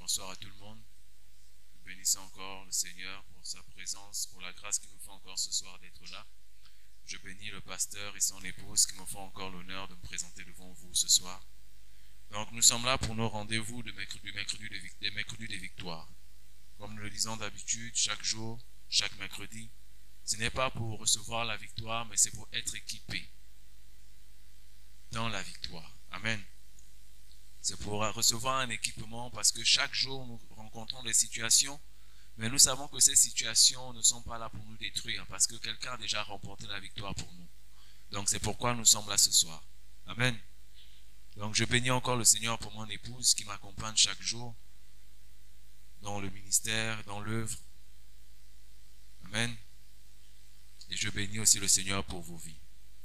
Bonsoir à tout le monde. Nous bénissons encore le Seigneur pour sa présence, pour la grâce qu'il nous fait encore ce soir d'être là. Je bénis le pasteur et son épouse qui me font encore l'honneur de me présenter devant vous ce soir. Donc nous sommes là pour nos rendez-vous des mercredis des victoires. Comme nous le disons d'habitude, chaque jour, chaque mercredi, ce n'est pas pour recevoir la victoire, mais c'est pour être équipé dans la victoire. Amen. C'est pour recevoir un équipement parce que chaque jour nous rencontrons des situations, mais nous savons que ces situations ne sont pas là pour nous détruire parce que quelqu'un a déjà remporté la victoire pour nous. Donc c'est pourquoi nous sommes là ce soir. Amen. Donc je bénis encore le Seigneur pour mon épouse qui m'accompagne chaque jour dans le ministère, dans l'œuvre. Amen. Et je bénis aussi le Seigneur pour vos vies.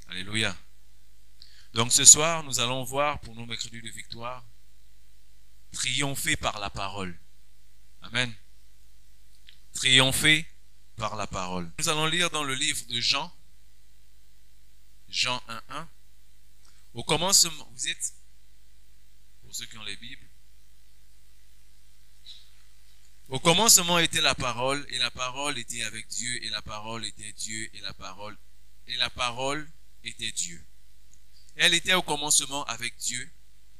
Alléluia. Donc ce soir, nous allons voir pour nos mercredis de victoire, triompher par la parole. Amen. Triompher par la parole. Nous allons lire dans le livre de Jean, Jean 1:1. Au commencement, vous êtes, pour ceux qui ont les Bibles, au commencement était la parole, et la parole était avec Dieu, et la parole était Dieu, et la parole était Dieu. Elle était au commencement avec Dieu.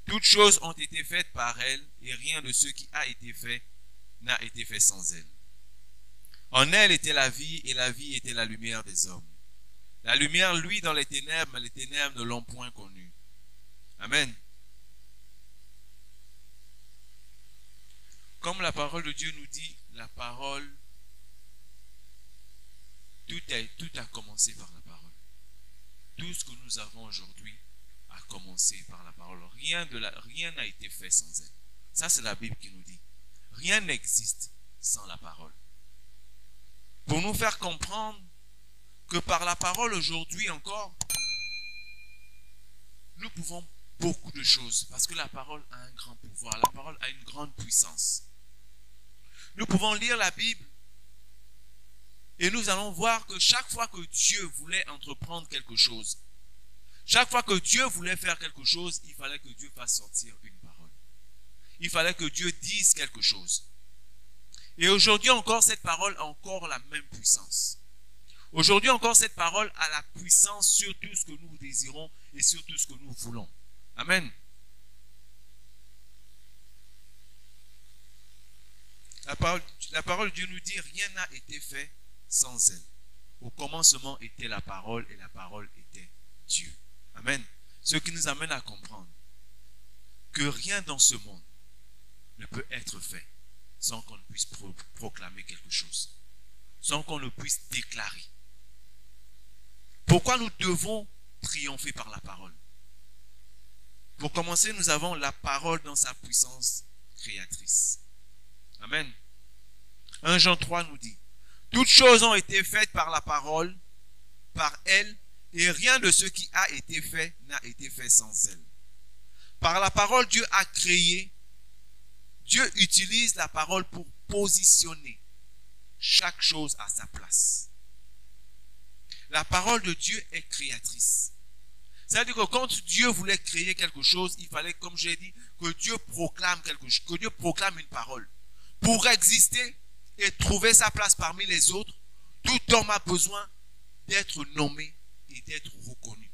Toutes choses ont été faites par elle, et rien de ce qui a été fait n'a été fait sans elle. En elle était la vie, et la vie était la lumière des hommes. La lumière luit dans les ténèbres, mais les ténèbres ne l'ont point connue. Amen. Comme la parole de Dieu nous dit, la parole, tout a commencé par la parole. Tout ce que nous avons aujourd'hui a commencé par la parole. Rien n'a été fait sans elle. Ça, c'est la Bible qui nous dit. Rien n'existe sans la parole. Pour nous faire comprendre que par la parole aujourd'hui encore, nous pouvons beaucoup de choses parce que la parole a un grand pouvoir. La parole a une grande puissance. Nous pouvons lire la Bible et nous allons voir que chaque fois que Dieu voulait entreprendre quelque chose, chaque fois que Dieu voulait faire quelque chose, il fallait que Dieu fasse sortir une parole. Il fallait que Dieu dise quelque chose. Et aujourd'hui encore, cette parole a encore la même puissance. Aujourd'hui encore, cette parole a la puissance sur tout ce que nous désirons et sur tout ce que nous voulons. Amen. La parole de Dieu nous dit, rien n'a été fait sans elle. Au commencement était la parole et la parole était Dieu. Amen. Ce qui nous amène à comprendre que rien dans ce monde ne peut être fait sans qu'on ne puisse proclamer quelque chose, sans qu'on ne puisse déclarer. Pourquoi nous devons triompher par la parole? Pour commencer, nous avons la parole dans sa puissance créatrice. Amen. 1 Jean 3 nous dit, toutes choses ont été faites par la parole, par elle, et rien de ce qui a été fait n'a été fait sans elle. Par la parole, Dieu a créé. Dieu utilise la parole pour positionner chaque chose à sa place. La parole de Dieu est créatrice. C'est-à-dire que quand Dieu voulait créer quelque chose, il fallait, comme j'ai dit, que Dieu proclame quelque chose, que Dieu proclame une parole. Pour exister et trouver sa place parmi les autres, tout homme a besoin d'être nommé et d'être reconnu.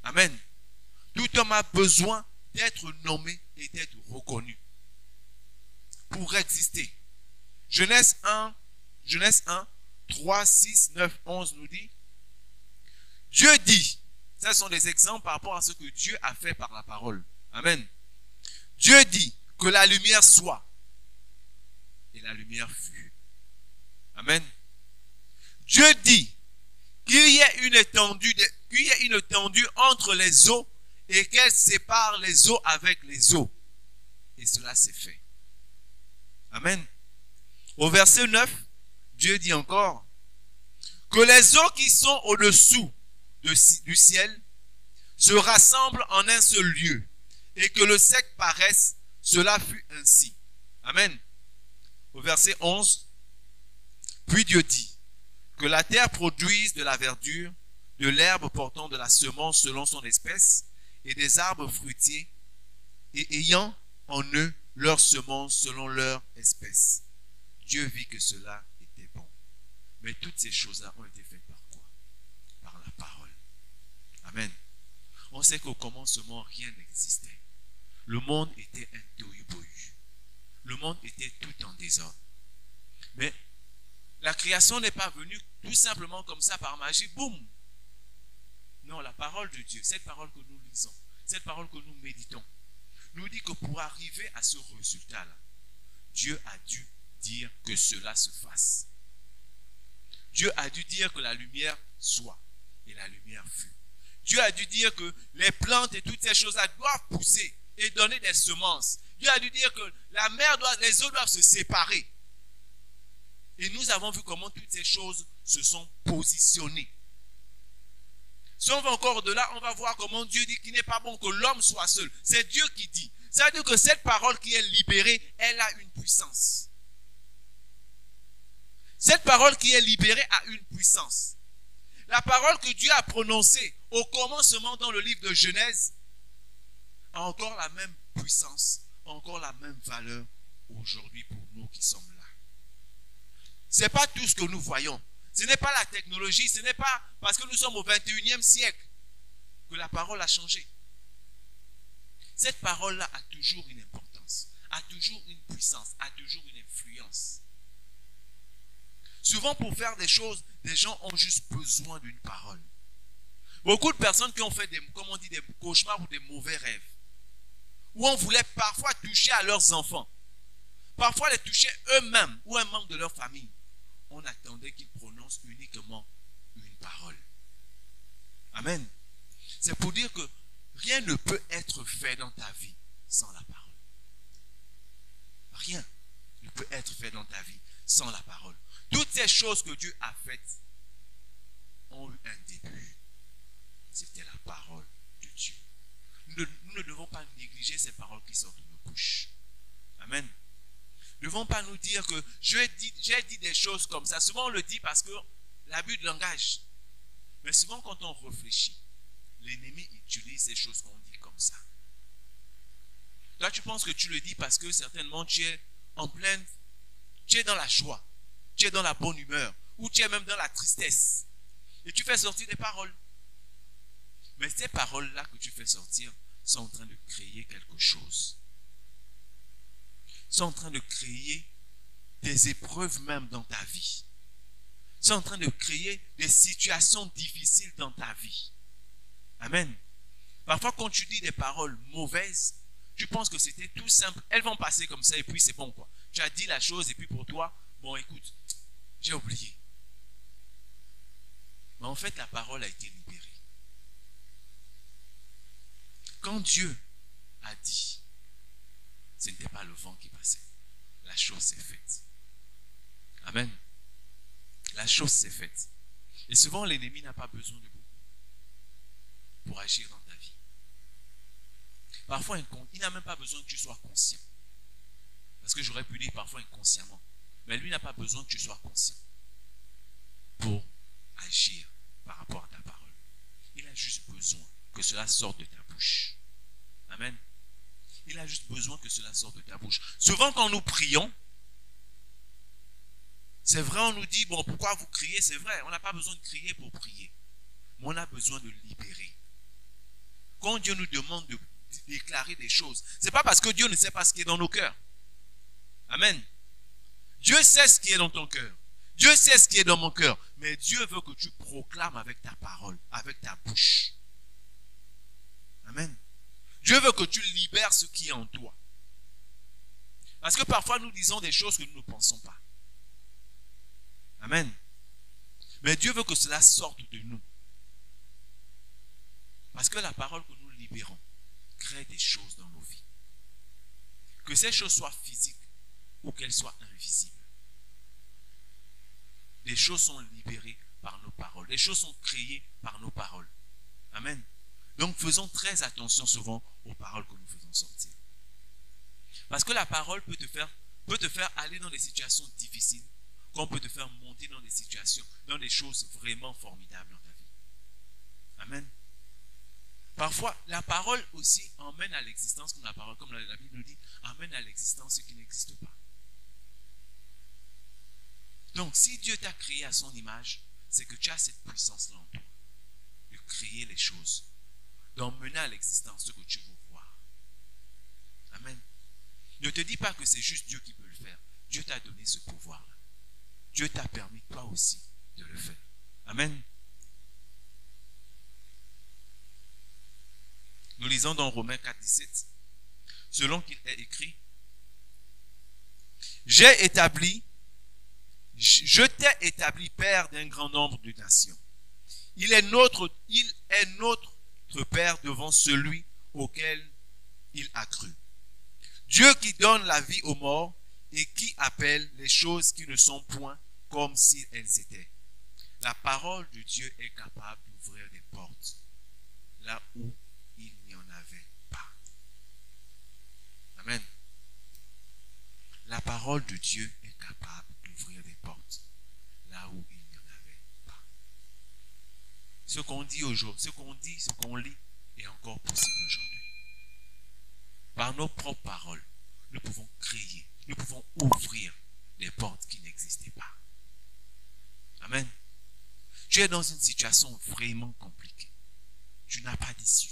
Amen. Tout homme a besoin d'être nommé et d'être reconnu. Pour exister. Genèse 1, 3, 6, 9, 11 nous dit, Dieu dit, ce sont des exemples par rapport à ce que Dieu a fait par la parole. Amen. Dieu dit que la lumière soit. Et la lumière fut. Amen. Dieu dit qu'il y ait une étendue entre les eaux et qu'elle sépare les eaux avec les eaux. Et cela s'est fait. Amen. Au verset 9, Dieu dit encore que les eaux qui sont au-dessous du ciel se rassemblent en un seul lieu et que le sec paraisse, cela fut ainsi. Amen. Au verset 11, puis Dieu dit que la terre produise de la verdure, de l'herbe portant de la semence selon son espèce et des arbres fruitiers et ayant en eux leur semence selon leur espèce. Dieu vit que cela était bon. Mais toutes ces choses-là ont été faites par quoi? Par la parole. Amen. On sait qu'au commencement, rien n'existait. Le monde était un tohu-bohu. Le monde était tout en désordre. Mais la création n'est pas venue tout simplement comme ça par magie, boum. Non, la parole de Dieu, cette parole que nous lisons, cette parole que nous méditons, nous dit que pour arriver à ce résultat-là, Dieu a dû dire que cela se fasse. Dieu a dû dire que la lumière soit, et la lumière fut. Dieu a dû dire que les plantes et toutes ces choses-là doivent pousser et donner des semences. Dieu a dû dire que la mer les eaux doivent se séparer. Et nous avons vu comment toutes ces choses se sont positionnées. Si on va encore au-delà, on va voir comment Dieu dit qu'il n'est pas bon que l'homme soit seul. C'est Dieu qui dit. Ça veut dire que cette parole qui est libérée, elle a une puissance. Cette parole qui est libérée a une puissance. La parole que Dieu a prononcée au commencement dans le livre de Genèse a encore la même puissance, a encore la même valeur aujourd'hui pour nous qui sommes là. Ce n'est pas tout ce que nous voyons. Ce n'est pas la technologie, ce n'est pas parce que nous sommes au 21e siècle que la parole a changé. Cette parole-là a toujours une importance, a toujours une puissance, a toujours une influence. Souvent pour faire des choses, des gens ont juste besoin d'une parole. Beaucoup de personnes qui ont fait des cauchemars ou des mauvais rêves, où on voulait parfois toucher à leurs enfants, parfois les toucher eux-mêmes ou un membre de leur famille. On attendait qu'ils prononcent uniquement une parole. Amen. C'est pour dire que rien ne peut être fait dans ta vie sans la parole. Rien ne peut être fait dans ta vie sans la parole. Toutes ces choses que Dieu a faites ont eu un début. C'était la parole de Dieu. Nous ne devons pas négliger ces paroles qui sortent de nos bouches. Amen. Nous ne devons pas nous dire que j'ai dit des choses comme ça. Souvent on le dit parce que l'abus de langage. Mais souvent quand on réfléchit, l'ennemi utilise ces choses qu'on dit comme ça. Toi tu penses que tu le dis parce que certainement tu es en pleine, tu es dans la joie, tu es dans la bonne humeur, ou tu es même dans la tristesse. Et tu fais sortir des paroles. Mais ces paroles-là que tu fais sortir sont en train de créer quelque chose. Sont en train de créer des épreuves même dans ta vie. Sont en train de créer des situations difficiles dans ta vie. Amen. Parfois quand tu dis des paroles mauvaises, tu penses que c'était tout simple. Elles vont passer comme ça et puis c'est bon quoi. Tu as dit la chose et puis pour toi, bon écoute, j'ai oublié. Mais en fait la parole a été libérée. Quand Dieu a dit, ce n'était pas le vent qui passait. La chose s'est faite. Amen. La chose s'est faite. Et souvent, l'ennemi n'a pas besoin de beaucoup pour agir dans ta vie. Parfois, il n'a même pas besoin que tu sois conscient. Parce que j'aurais pu dire parfois inconsciemment. Mais lui n'a pas besoin que tu sois conscient pour agir par rapport à ta parole. Il a juste besoin que cela sorte de ta bouche. Amen. Il a juste besoin que cela sorte de ta bouche. Souvent quand nous prions, c'est vrai, on nous dit, bon, pourquoi vous criez? C'est vrai, on n'a pas besoin de crier pour prier. Mais on a besoin de libérer. Quand Dieu nous demande de déclarer des choses, ce n'est pas parce que Dieu ne sait pas ce qui est dans nos cœurs. Amen. Dieu sait ce qui est dans ton cœur. Dieu sait ce qui est dans mon cœur. Mais Dieu veut que tu proclames avec ta parole, avec ta bouche. Amen. Dieu veut que tu libères ce qui est en toi. Parce que parfois nous disons des choses que nous ne pensons pas. Amen. Mais Dieu veut que cela sorte de nous. Parce que la parole que nous libérons crée des choses dans nos vies. Que ces choses soient physiques ou qu'elles soient invisibles. Des choses sont libérées par nos paroles. Des choses sont créées par nos paroles. Amen. Donc faisons très attention souvent aux paroles que nous faisons sortir. Parce que la parole peut te faire aller dans des situations difficiles, comme peut te faire monter dans des situations, dans des choses vraiment formidables dans ta vie. Amen. Parfois, la parole aussi emmène à l'existence, comme la parole, comme la Bible nous dit, emmène à l'existence ce qui n'existe pas. Donc, si Dieu t'a créé à son image, c'est que tu as cette puissance-là en toi, de créer les choses, d'emmener à l'existence ce que tu veux voir. Amen. Ne te dis pas que c'est juste Dieu qui peut le faire. Dieu t'a donné ce pouvoir-là. Dieu t'a permis toi aussi de le faire. Amen. Nous lisons dans Romains 4, 17, selon qu'il est écrit, je t'ai établi père d'un grand nombre de nations. Il est notre Père devant celui auquel il a cru. Dieu qui donne la vie aux morts et qui appelle les choses qui ne sont point comme si elles étaient. La parole de Dieu est capable d'ouvrir des portes là où il n'y en avait pas. Amen. La parole de Dieu est capable d'ouvrir des portes là où il n'y en avait pas. Ce qu'on dit aujourd'hui, ce qu'on lit est encore possible aujourd'hui. Par nos propres paroles, nous pouvons créer, nous pouvons ouvrir des portes qui n'existaient pas. Amen. Tu es dans une situation vraiment compliquée. Tu n'as pas d'issue.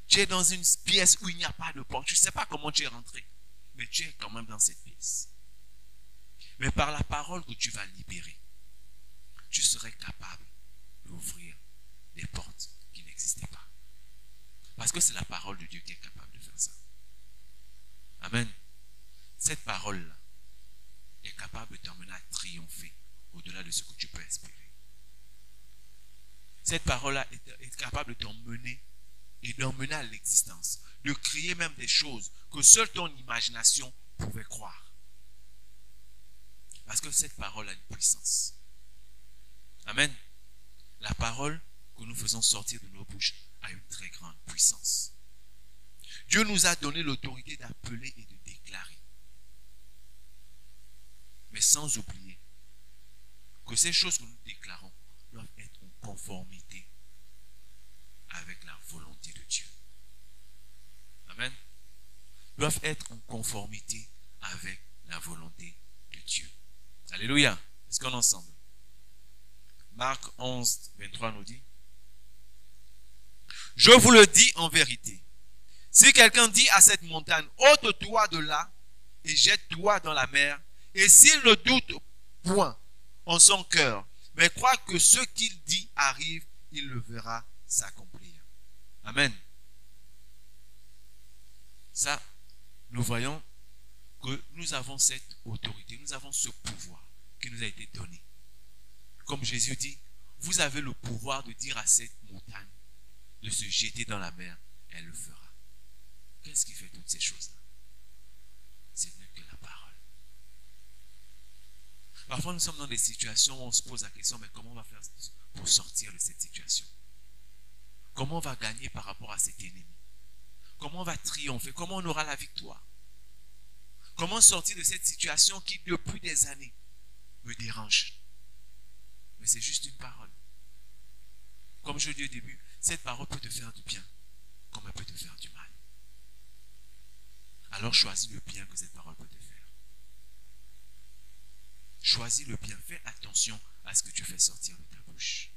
Tu es dans une pièce où il n'y a pas de porte. Tu ne sais pas comment tu es rentré, mais tu es quand même dans cette pièce. Mais par la parole que tu vas libérer, tu serais capable d'ouvrir des portes qui n'existaient pas. Parce que c'est la parole de Dieu qui est capable de faire ça. Amen. Cette parole-là est capable de t'emmener à triompher au-delà de ce que tu peux espérer. Cette parole-là est capable de t'emmener et d'emmener à l'existence, de créer même des choses que seule ton imagination pouvait croire. Parce que cette parole a une puissance. Amen. La parole que nous faisons sortir de nos bouches a une très grande puissance. Dieu nous a donné l'autorité d'appeler et de déclarer. Mais sans oublier que ces choses que nous déclarons doivent être en conformité avec la volonté de Dieu. Amen. Doivent être en conformité avec la volonté de Dieu. Alléluia. Est-ce qu'on est ensemble? Marc 11, 23 nous dit, je vous le dis en vérité, si quelqu'un dit à cette montagne, ôte-toi de là et jette-toi dans la mer, et s'il ne doute point en son cœur, mais croit que ce qu'il dit arrive, il le verra s'accomplir. Amen. Ça, nous voyons que nous avons cette autorité, nous avons ce pouvoir qui nous a été donné. Comme Jésus dit, vous avez le pouvoir de dire à cette montagne de se jeter dans la mer, elle le fera. Qu'est-ce qui fait toutes ces choses-là? Ce n'est que la parole. Parfois, nous sommes dans des situations où on se pose la question, mais comment on va faire pour sortir de cette situation? Comment on va gagner par rapport à cet ennemi? Comment on va triompher? Comment on aura la victoire? Comment sortir de cette situation qui, depuis des années, me dérange? Mais c'est juste une parole. Comme je dis au début, cette parole peut te faire du bien, comme elle peut te faire du mal. Alors choisis le bien que cette parole peut te faire. Choisis le bien. Fais attention à ce que tu fais sortir de ta bouche.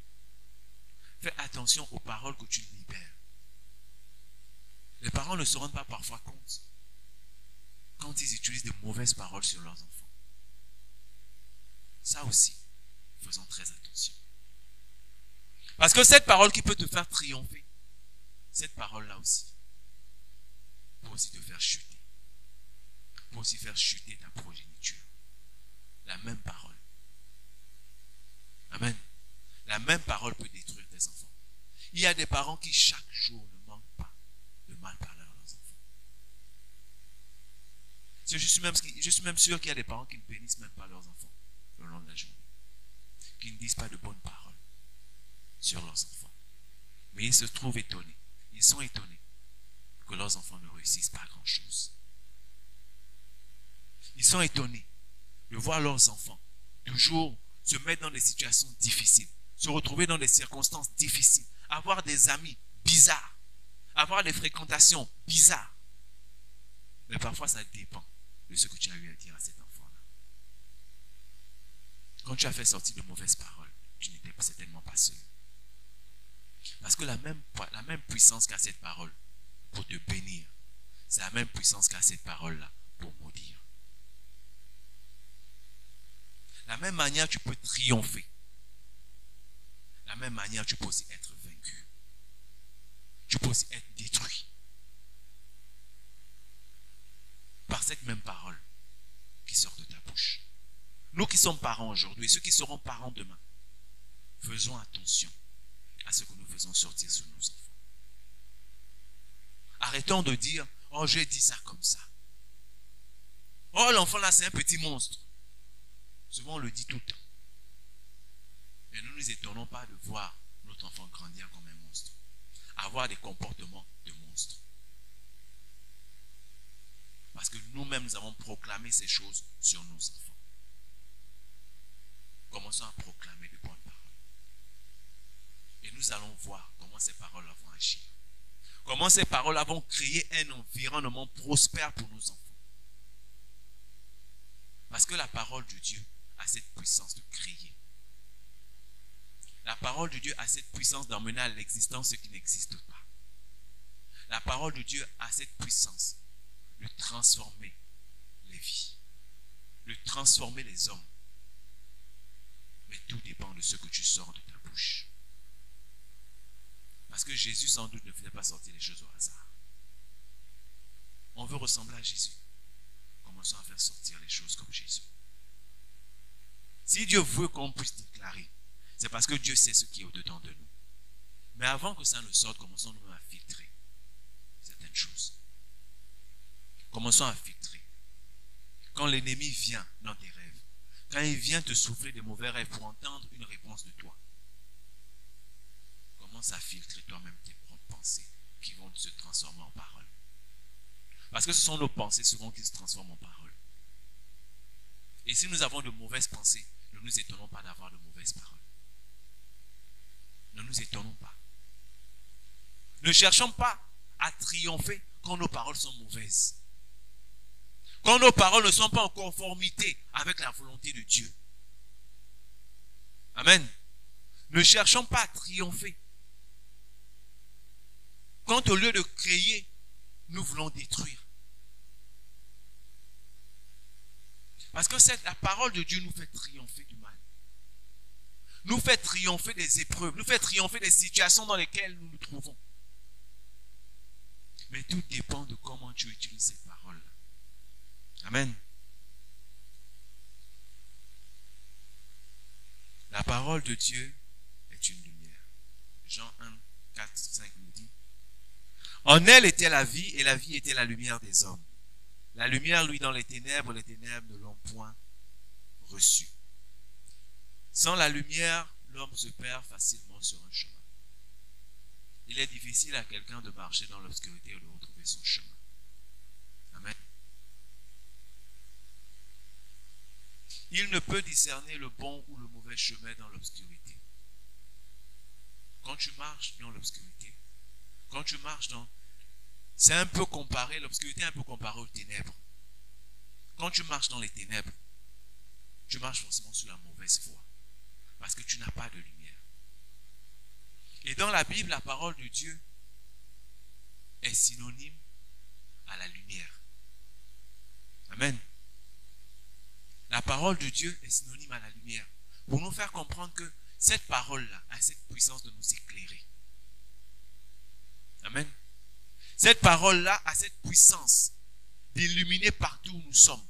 Fais attention aux paroles que tu libères. Les parents ne se rendent pas parfois compte quand ils utilisent de mauvaises paroles sur leurs enfants. Ça aussi, faisons très attention. Parce que cette parole qui peut te faire triompher, cette parole-là aussi, peut aussi te faire chuter. Peut aussi faire chuter ta progéniture. La même parole. Amen. La même parole peut détruire tes enfants. Il y a des parents qui chaque jour ne manquent pas de mal parler à leurs enfants. Je suis même sûr qu'il y a des parents qui ne bénissent même pas leurs enfants le long de la journée. Qui ne disent pas de bonnes paroles sur leurs enfants. Mais ils se trouvent étonnés. Ils sont étonnés que leurs enfants ne réussissent pas à grand chose. Ils sont étonnés de voir leurs enfants toujours se mettre dans des situations difficiles, se retrouver dans des circonstances difficiles, avoir des amis bizarres, avoir des fréquentations bizarres. Mais parfois, ça dépend de ce que tu as eu à dire à cet enfant-là. Quand tu as fait sortir de mauvaises paroles, tu n'étais certainement pas seul. Parce que la même puissance qu'a cette parole pour te bénir, c'est la même puissance qu'a cette parole-là pour maudire. La même manière tu peux triompher. La même manière tu peux aussi être vaincu. Tu peux aussi être détruit. Par cette même parole qui sort de ta bouche. Nous qui sommes parents aujourd'hui et ceux qui seront parents demain, faisons attention à ce que nous faisons sortir sur nos enfants. Arrêtons de dire, oh j'ai dit ça comme ça. Oh l'enfant là c'est un petit monstre. Souvent on le dit tout le temps. Et nous ne nous étonnons pas de voir notre enfant grandir comme un monstre. Avoir des comportements de monstre. Parce que nous-mêmes nous avons proclamé ces choses sur nos enfants. Commençons à proclamer de bonnes paroles. Et nous allons voir comment ces paroles vont agir. Comment ces paroles vont créer un environnement prospère pour nos enfants. Parce que la parole de Dieu a cette puissance de créer. La parole de Dieu a cette puissance d'emmener à l'existence ce qui n'existe pas. La parole de Dieu a cette puissance de transformer les vies, de transformer les hommes. Mais tout dépend de ce que tu sors de ta bouche. Parce que Jésus sans doute ne faisait pas sortir les choses au hasard. On veut ressembler à Jésus. Commençons à faire sortir les choses comme Jésus. Si Dieu veut qu'on puisse déclarer, c'est parce que Dieu sait ce qui est au-dedans de nous. Mais avant que ça ne sorte, commençons nous à filtrer certaines choses. Commençons à filtrer. Quand l'ennemi vient dans tes rêves, quand il vient te souffler des mauvais rêves pour entendre une réponse de toi, commence à filtrer toi-même tes propres pensées qui vont se transformer en paroles. Parce que ce sont nos pensées souvent qui se transforment en paroles. Et si nous avons de mauvaises pensées, ne nous étonnons pas d'avoir de mauvaises paroles. Ne nous étonnons pas. Ne cherchons pas à triompher quand nos paroles sont mauvaises. Quand nos paroles ne sont pas en conformité avec la volonté de Dieu. Amen. Ne cherchons pas à triompher. Quand au lieu de créer, nous voulons détruire. Parce que la parole de Dieu nous fait triompher du mal. Nous fait triompher des épreuves. Nous fait triompher des situations dans lesquelles nous nous trouvons. Mais tout dépend de comment tu utilises cette parole. Amen. La parole de Dieu est une lumière. Jean 1, 4, 5 nous dit. En elle était la vie, et la vie était la lumière des hommes. La lumière, lui, dans les ténèbres ne l'ont point reçue. Sans la lumière, l'homme se perd facilement sur un chemin. Il est difficile à quelqu'un de marcher dans l'obscurité et de retrouver son chemin. Amen. Il ne peut discerner le bon ou le mauvais chemin dans l'obscurité. Quand tu marches dans l'obscurité, quand tu marches dans... C'est un peu comparé, l'obscurité est un peu comparée aux ténèbres. Quand tu marches dans les ténèbres, tu marches forcément sur la mauvaise voie. Parce que tu n'as pas de lumière. Et dans la Bible, la parole de Dieu est synonyme à la lumière. Amen. La parole de Dieu est synonyme à la lumière. Pour nous faire comprendre que cette parole-là a cette puissance de nous éclairer. Amen. Cette parole-là a cette puissance d'illuminer partout où nous sommes,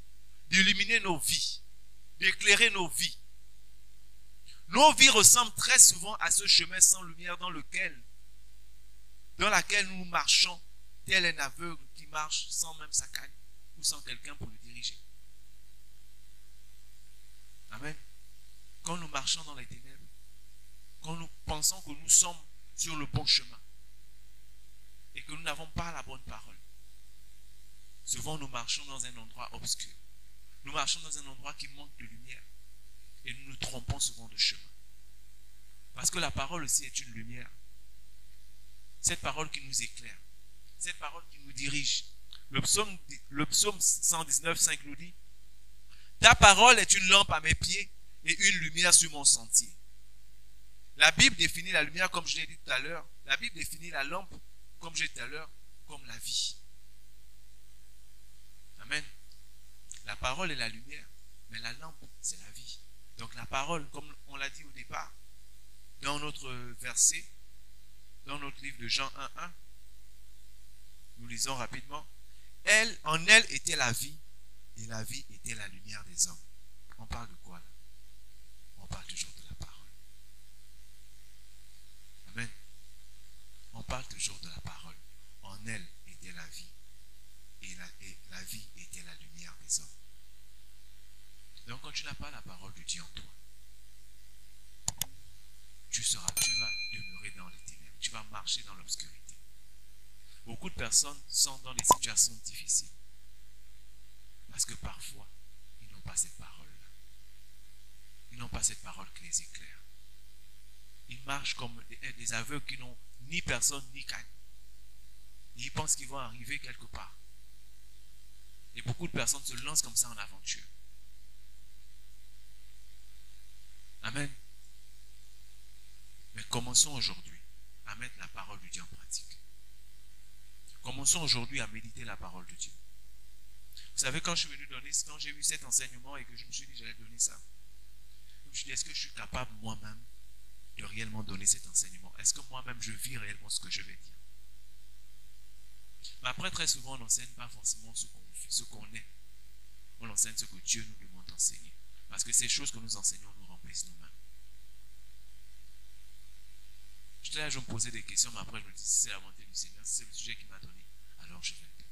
d'illuminer nos vies, d'éclairer nos vies. Nos vies ressemblent très souvent à ce chemin sans lumière dans laquelle nous marchons tel un aveugle qui marche sans même sa canne ou sans quelqu'un pour le diriger. Amen. Quand nous marchons dans les ténèbres, quand nous pensons que nous sommes sur le bon chemin et que nous n'avons pas la bonne parole, souvent nous marchons dans un endroit obscur. Nous marchons dans un endroit qui manque de lumière et nous nous trompons souvent de chemin. Parce que la parole aussi est une lumière. Cette parole qui nous éclaire. Cette parole qui nous dirige. Le psaume 119, 5 nous dit, ta parole est une lampe à mes pieds et une lumière sur mon sentier. La Bible définit la lumière, comme je l'ai dit tout à l'heure. La Bible définit la lampe, comme je l'ai dit tout à l'heure, comme la vie. Amen. La parole est la lumière, mais la lampe, c'est la vie. Donc la parole, comme on l'a dit au départ, dans notre verset, dans notre livre de Jean 1:1, nous lisons rapidement, en elle était la vie, et la vie était la lumière des hommes. On parle de quoi là? On parle toujours de la parole. Amen. On parle toujours de la parole. En elle était la vie, et la vie était la lumière des hommes. Donc quand tu n'as pas la parole de Dieu en toi, tu vas demeurer dans les ténèbres, tu vas marcher dans l'obscurité. Beaucoup de personnes sont dans des situations difficiles parce que parfois, ils n'ont pas cette parole-là. Ils n'ont pas cette parole qui les éclaire. Ils marchent comme des aveugles qui n'ont ni personne ni canne. Ils pensent qu'ils vont arriver quelque part. Et beaucoup de personnes se lancent comme ça en aventure. Amen. Mais commençons aujourd'hui à mettre la parole de Dieu en pratique. Commençons aujourd'hui à méditer la parole de Dieu. Vous savez, quand je suis venu donner, quand j'ai eu cet enseignement et que je me suis dit j'allais donner ça, je me suis dit, est-ce que je suis capable moi-même de réellement donner cet enseignement? Est-ce que moi-même je vis réellement ce que je vais dire? Mais après, très souvent, on n'enseigne pas forcément ce qu'on est. On enseigne ce que Dieu nous demande d'enseigner. Parce que ces choses que nous enseignons nous remplissent nous-mêmes. J'étais là, je me posais des questions, mais après je me dis, si c'est la volonté du Seigneur, si c'est le sujet qu'il m'a donné, alors je vais le faire.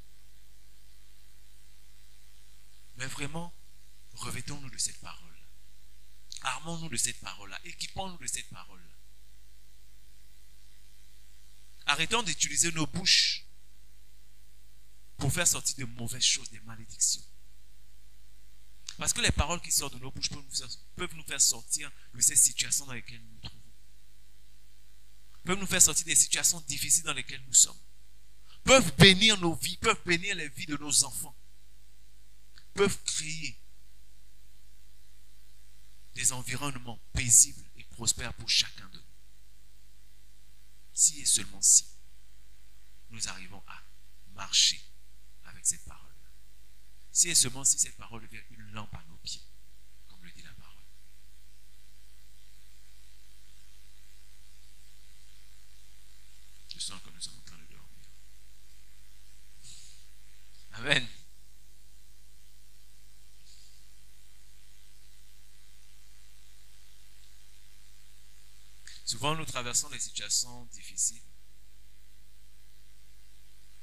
Mais vraiment, revêtons-nous de cette parole-là. Armons-nous de cette parole-là. Équipons-nous de cette parole-là. Arrêtons d'utiliser nos bouches pour faire sortir de mauvaises choses, des malédictions. Parce que les paroles qui sortent de nos bouches peuvent nous faire sortir de ces situations dans lesquelles nous nous trouvons. Peuvent nous faire sortir des situations difficiles dans lesquelles nous sommes. Peuvent bénir nos vies, peuvent bénir les vies de nos enfants. Peuvent créer des environnements paisibles et prospères pour chacun de nous. Si et seulement si nous arrivons à marcher avec cette parole-là. Si et seulement si cette parole devient une lampe à nos pieds, comme le dit la parole. Je sens que nous sommes en train de dormir. Amen. Souvent, nous traversons des situations difficiles.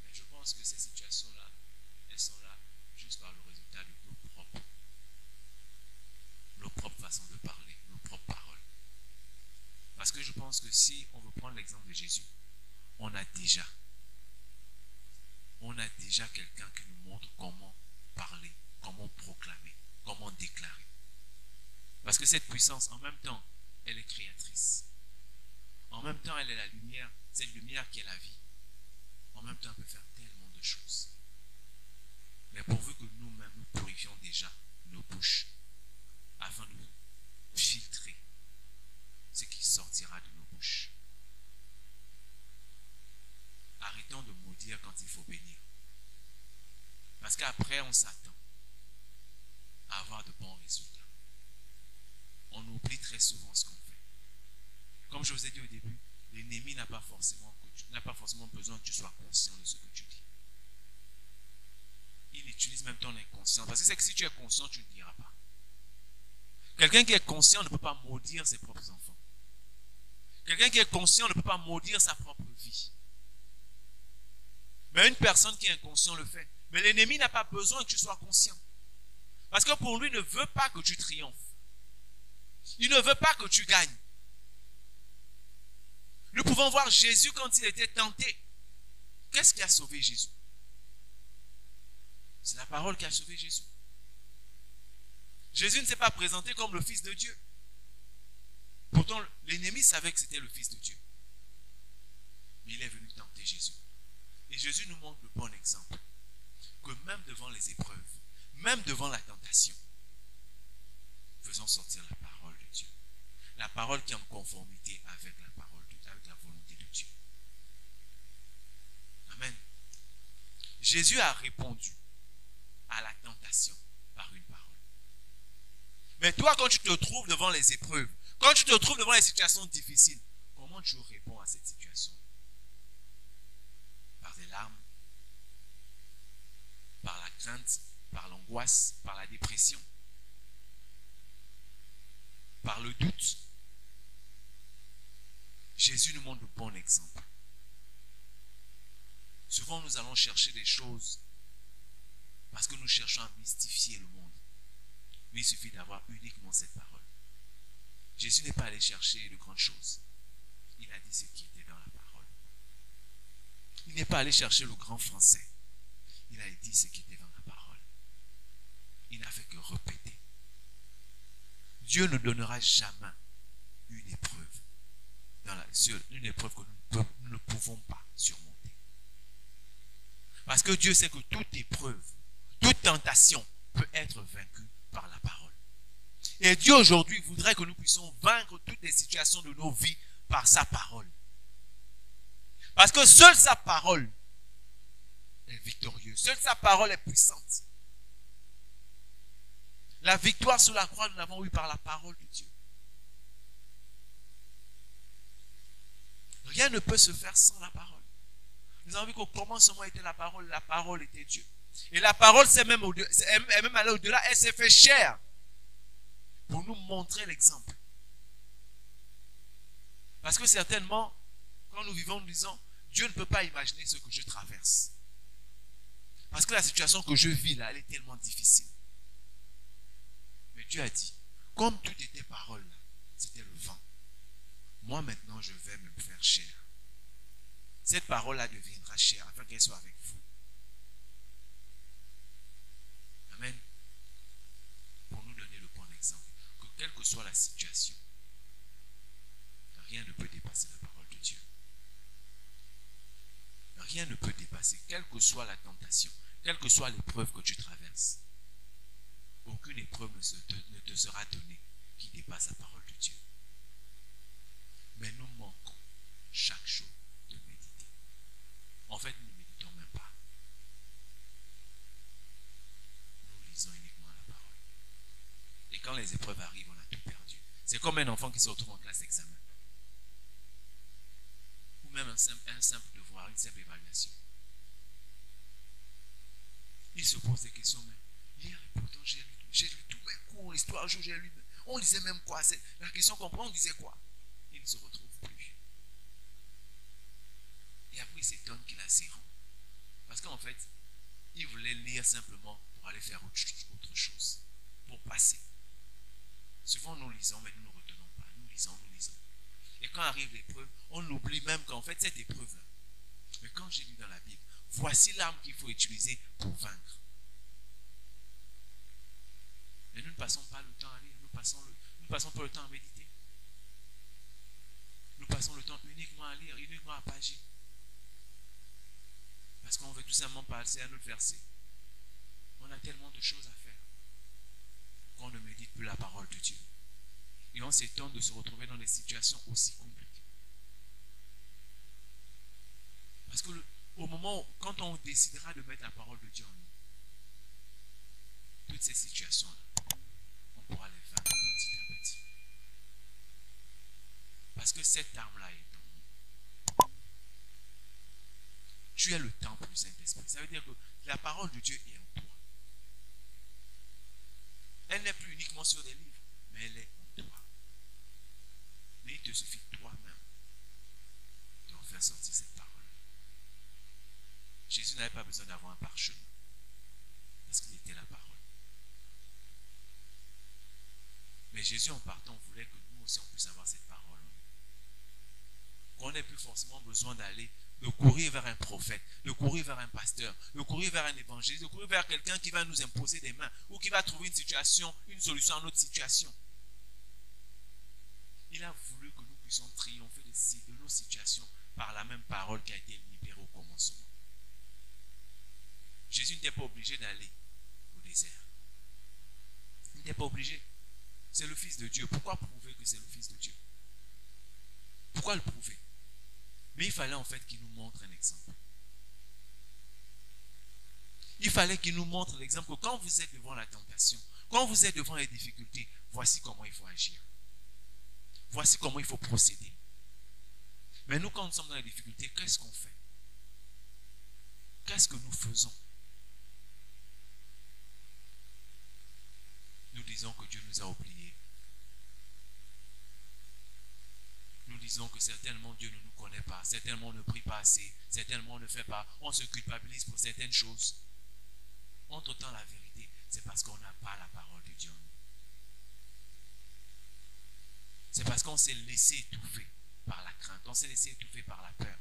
Mais je pense que ces situations-là, elles sont là juste par le résultat de nos propres façons de parler, nos propres paroles. Parce que je pense que si on veut prendre l'exemple de Jésus, on a déjà quelqu'un qui nous montre comment parler, comment proclamer, comment déclarer. Parce que cette puissance, en même temps, elle est créatrice. En même temps, elle est la lumière, cette lumière qui est la vie. En même temps, elle peut faire tellement de choses. Mais pourvu que nous-mêmes, nous purifions déjà nos bouches afin de filtrer ce qui sortira de nos bouches. Arrêtons de maudire quand il faut bénir. Parce qu'après, on s'attend à avoir de bons résultats. On oublie très souvent ce qu'on fait. Comme je vous ai dit au début, l'ennemi n'a pas forcément besoin que tu sois conscient de ce que tu dis. Il utilise même ton inconscient. Parce que c'est que si tu es conscient, tu ne diras pas. Quelqu'un qui est conscient ne peut pas maudire ses propres enfants. Quelqu'un qui est conscient ne peut pas maudire sa propre vie. Mais une personne qui est inconscient le fait. Mais l'ennemi n'a pas besoin que tu sois conscient. Parce que pour lui, il ne veut pas que tu triomphes. Il ne veut pas que tu gagnes. Nous pouvons voir Jésus quand il était tenté. Qu'est-ce qui a sauvé Jésus? C'est la parole qui a sauvé Jésus. Jésus ne s'est pas présenté comme le Fils de Dieu. Pourtant, l'ennemi savait que c'était le Fils de Dieu. Mais il est venu tenter Jésus. Et Jésus nous montre le bon exemple. Que même devant les épreuves, même devant la tentation, faisons sortir la parole de Dieu. La parole qui est en conformité avec la parole de Dieu, avec la volonté de Dieu. Amen. Jésus a répondu à la tentation par une parole. Mais toi, quand tu te trouves devant les épreuves, quand tu te trouves devant les situations difficiles, comment tu réponds à cette situation? Par des larmes, par la crainte, par l'angoisse, par la dépression, par le doute. Jésus nous montre le bon exemple. Souvent, nous allons chercher des choses parce que nous cherchons à mystifier le monde. Mais il suffit d'avoir uniquement cette parole. Jésus n'est pas allé chercher de grandes choses. Il a dit ce qui était dans la parole. Il n'est pas allé chercher le grand français. Il a dit ce qui était dans la parole. Il n'a fait que répéter. Dieu ne donnera jamais une épreuve, une épreuve que nous ne pouvons pas surmonter. Parce que Dieu sait que toute épreuve, toute tentation peut être vaincue par la parole. Et Dieu aujourd'hui voudrait que nous puissions vaincre toutes les situations de nos vies par sa parole. Parce que seule sa parole est victorieuse. Seule sa parole est puissante. La victoire sur la croix, nous l'avons eue par la parole de Dieu. Rien ne peut se faire sans la parole. Nous avons vu qu'au commencement était la parole était Dieu. Et la parole est même allée au-delà, elle s'est fait chair pour nous montrer l'exemple. Parce que certainement, quand nous vivons, nous disons, Dieu ne peut pas imaginer ce que je traverse. Parce que la situation que je vis là, elle est tellement difficile. Mais Dieu a dit, comme tout était parole là, c'était le vent. Moi maintenant, je vais me faire chair. Cette parole-là deviendra chair afin qu'elle soit avec vous. Amen. Pour nous donner le bon exemple. Que quelle que soit la situation, rien ne peut dépasser la parole de Dieu. Rien ne peut dépasser, quelle que soit la tentation, quelle que soit l'épreuve que tu traverses. Aucune épreuve ne te sera donnée qui dépasse la parole de Dieu. Mais nous manquons chaque jour de méditer. En fait, nous ne méditons même pas. Nous lisons uniquement la parole. Et quand les épreuves arrivent, on a tout perdu. C'est comme un enfant qui se retrouve en classe d'examen. Ou même un simple devoir, une simple évaluation. Il se pose des questions, mais hier, pourtant, j'ai lu tous mes cours, l'histoire, j'ai lu. On disait même quoi? La question qu'on prend, on disait quoi? Il ne se retrouve plus. Et après, il s'étonne qu'il a 0. Parce qu'en fait, il voulait lire simplement pour aller faire autre chose. Pour passer. Souvent, nous lisons, mais nous ne retenons pas. Nous lisons. Et quand arrive l'épreuve, on oublie même qu'en fait, cette épreuve-là, mais quand j'ai lu dans la Bible, voici l'arme qu'il faut utiliser pour vaincre. Mais nous ne passons pas le temps à lire, nous passons pas le temps à méditer. Nous passons le temps uniquement à lire, uniquement à pager. Parce qu'on veut tout simplement passer à notre verset. On a tellement de choses à faire qu'on ne médite plus la parole de Dieu. Et on s'étonne de se retrouver dans des situations aussi compliquées. Parce que au moment où, quand on décidera de mettre la parole de Dieu en nous, toutes ces situations-là, on pourra les vaincre petit à petit. Parce que cette arme-là est en nous. Tu es le temple du Saint-Esprit. Ça veut dire que la parole de Dieu est en toi. Elle n'est plus uniquement sur des livres, mais elle est en toi. Mais il te suffit toi-même d'en faire sortir cette parole. Jésus n'avait pas besoin d'avoir un parchemin, parce qu'il était la parole. Mais Jésus, en partant, voulait que nous aussi on puisse avoir cette parole. Qu'on n'ait plus forcément besoin de courir vers un prophète, de courir vers un pasteur, de courir vers un évangéliste, de courir vers quelqu'un qui va nous imposer des mains ou qui va trouver une solution à notre situation. Il a voulu que nous puissions triompher de nos situations par la même parole qui a été libérée au commencement. Jésus n'était pas obligé d'aller au désert. Il n'était pas obligé. C'est le Fils de Dieu. Pourquoi prouver que c'est le Fils de Dieu? Pourquoi le prouver? Mais il fallait en fait qu'il nous montre un exemple. Il fallait qu'il nous montre l'exemple que quand vous êtes devant la tentation, quand vous êtes devant les difficultés, voici comment il faut agir. Voici comment il faut procéder. Mais nous, quand nous sommes dans les difficultés, qu'est-ce qu'on fait? Qu'est-ce que nous faisons? Nous disons que Dieu nous a oubliés. Nous disons que certainement Dieu ne nous connaît pas, certainement on ne prie pas assez, certainement on ne fait pas, on se culpabilise pour certaines choses. Entre-temps, la vérité, c'est parce qu'on n'a pas la parole de Dieu. C'est parce qu'on s'est laissé étouffer par la crainte, on s'est laissé étouffer par la peur.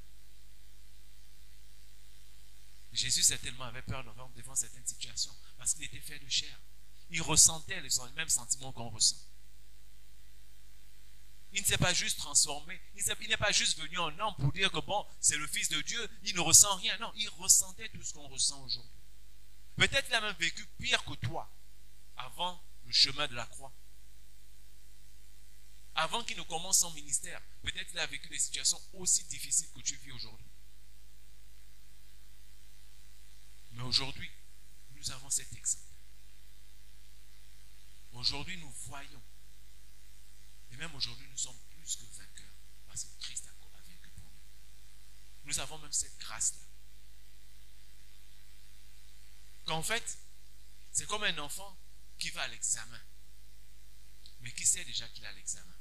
Jésus certainement avait peur devant certaines situations parce qu'il était fait de chair. Il ressentait les mêmes sentiments qu'on ressent. Il ne s'est pas juste transformé. Il n'est pas juste venu en homme pour dire que bon, c'est le Fils de Dieu, il ne ressent rien. Non, il ressentait tout ce qu'on ressent aujourd'hui. Peut-être qu'il a même vécu pire que toi avant le chemin de la croix. Avant qu'il ne commence son ministère, peut-être qu'il a vécu des situations aussi difficiles que tu vis aujourd'hui. Mais aujourd'hui, nous avons cet exemple. Aujourd'hui, nous voyons. Et même aujourd'hui, nous sommes plus que vainqueurs parce que Christ a vaincu pour nous. Nous avons même cette grâce-là. Qu'en fait, c'est comme un enfant qui va à l'examen, mais qui sait déjà qu'il a l'examen.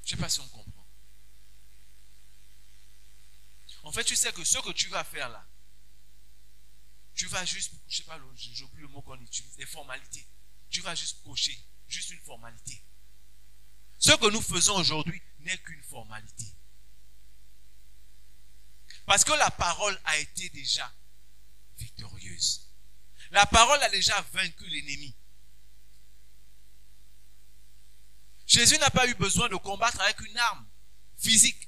Je ne sais pas si on comprend. En fait, tu sais que ce que tu vas faire là, tu vas juste, je ne sais pas, j'oublie le mot qu'on utilise, des formalités. Tu vas juste cocher, juste une formalité. Ce que nous faisons aujourd'hui n'est qu'une formalité. Parce que la parole a été déjà victorieuse. La parole a déjà vaincu l'ennemi. Jésus n'a pas eu besoin de combattre avec une arme physique.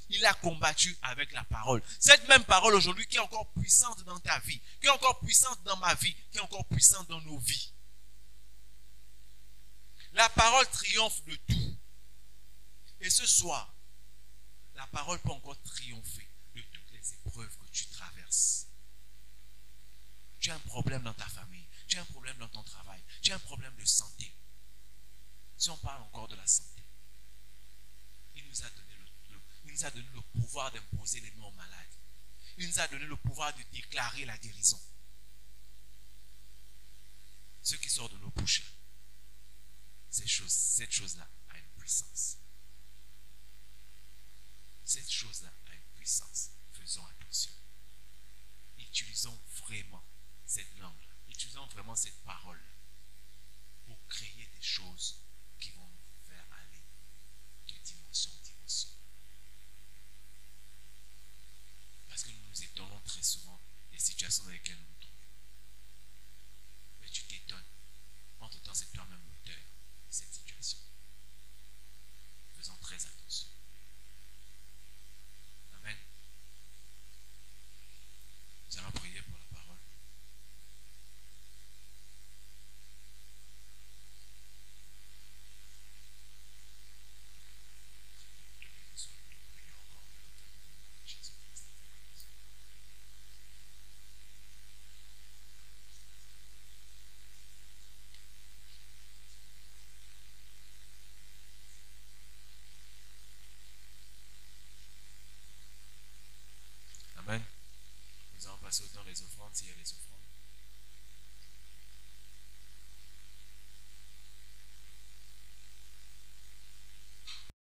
Il a combattu avec la parole. Cette même parole aujourd'hui qui est encore puissante dans ta vie, qui est encore puissante dans ma vie, qui est encore puissante dans nos vies. La parole triomphe de tout. Et ce soir, la parole peut encore triompher de toutes les épreuves que tu traverses. Tu as un problème dans ta famille, tu as un problème dans ton travail, tu as un problème de santé. Si on parle encore de la santé, il nous a donné le pouvoir d'imposer les noms aux malades. Il nous a donné le pouvoir de déclarer la guérison. Ce qui sort de nos bouches, cette chose-là a une puissance. Cette chose-là a une puissance. Faisons attention. Utilisons vraiment cette langue-là. Utilisons vraiment cette parole pour créer des choses qui vont nous faire aller de dimension en dimension. Parce que nous nous étonnons très souvent des situations dans lesquelles nous tombons. Mais tu t'étonnes. Entre-temps, c'est toi-même l'auteur de cette situation. Faisons très attention. Amen. Nous allons prier pour la parole. Amen. Nous allons passer au temps des offrandes s'il y a des offrandes.